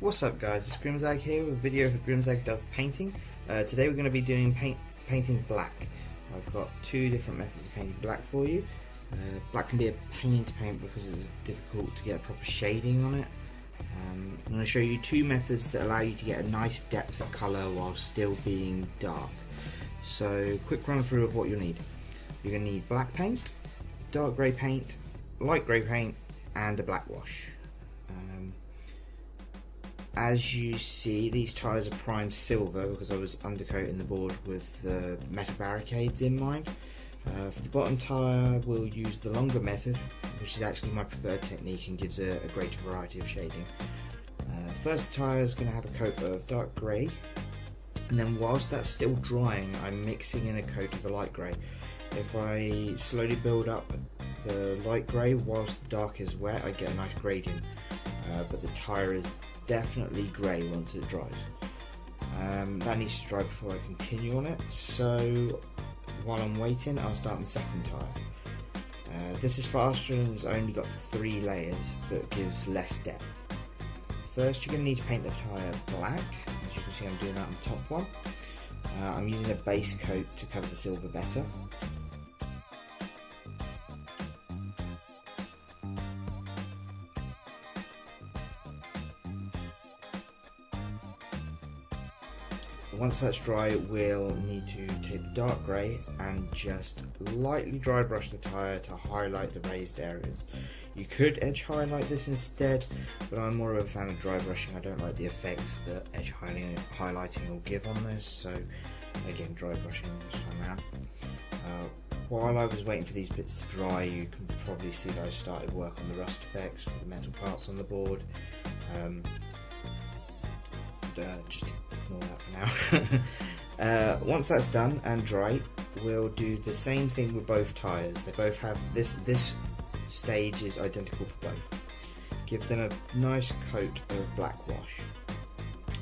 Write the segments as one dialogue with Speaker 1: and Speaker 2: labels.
Speaker 1: What's up guys, it's Grimzag here with a video for Grimzag Does Painting. Today we're going to be doing painting black. I've got two different methods of painting black for you. Black can be a pain to paint because it's difficult to get a proper shading on it. I'm going to show you two methods that allow you to get a nice depth of colour while still being dark. So quick run through of what you'll need. You're going to need black paint, dark grey paint, light grey paint and a black wash. As you see, these tyres are primed silver because I was undercoating the board with the metal barricades in mind. For the bottom tyre we'll use the longer method, which is actually my preferred technique and gives a greater variety of shading. First tyre is going to have a coat of dark grey, and then whilst that's still drying I'm mixing in a coat of the light grey. If I slowly build up the light grey whilst the dark is wet, I get a nice gradient, but the tyre is definitely grey once it dries. That needs to dry before I continue on it, so while I'm waiting I'll start on the second tyre. This is faster and it's only got 3 layers but gives less depth. First you're going to need to paint the tyre black. As you can see I'm doing that on the top one. I'm using a base coat to cover the silver better. Once that's dry, we'll need to take the dark grey and just lightly dry brush the tyre to highlight the raised areas. You could edge highlight this instead, but I'm more of a fan of dry brushing. I don't like the effect that edge highlighting will give on this, so again dry brushing this time around. While I was waiting for these bits to dry, you can probably see that I started work on the rust effects for the metal parts on the board. Just ignore that for now. Once that's done and dry, we'll do the same thing with both tyres. They both have this stage is identical for both. Give them a nice coat of black wash.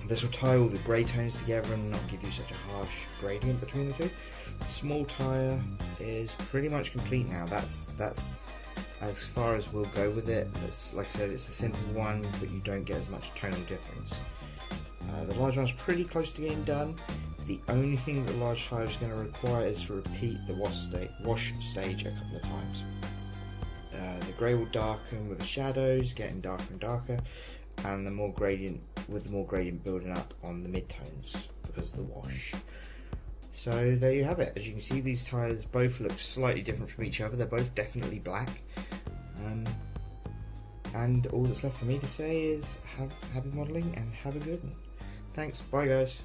Speaker 1: This will tie all the grey tones together and not give you such a harsh gradient between the two. The small tyre is pretty much complete now. That's as far as we'll go with it. Like I said, it's a simple one, but you don't get as much tonal difference. The large one's pretty close to being done. The only thing that the large tyre is going to require is to repeat the wash stage a couple of times. The grey will darken with the shadows, getting darker and darker, and the more gradient building up on the mid-tones because of the wash. So there you have it. As you can see, these tyres both look slightly different from each other. They're both definitely black. And all that's left for me to say is happy modelling and have a good one. Thanks, bye guys.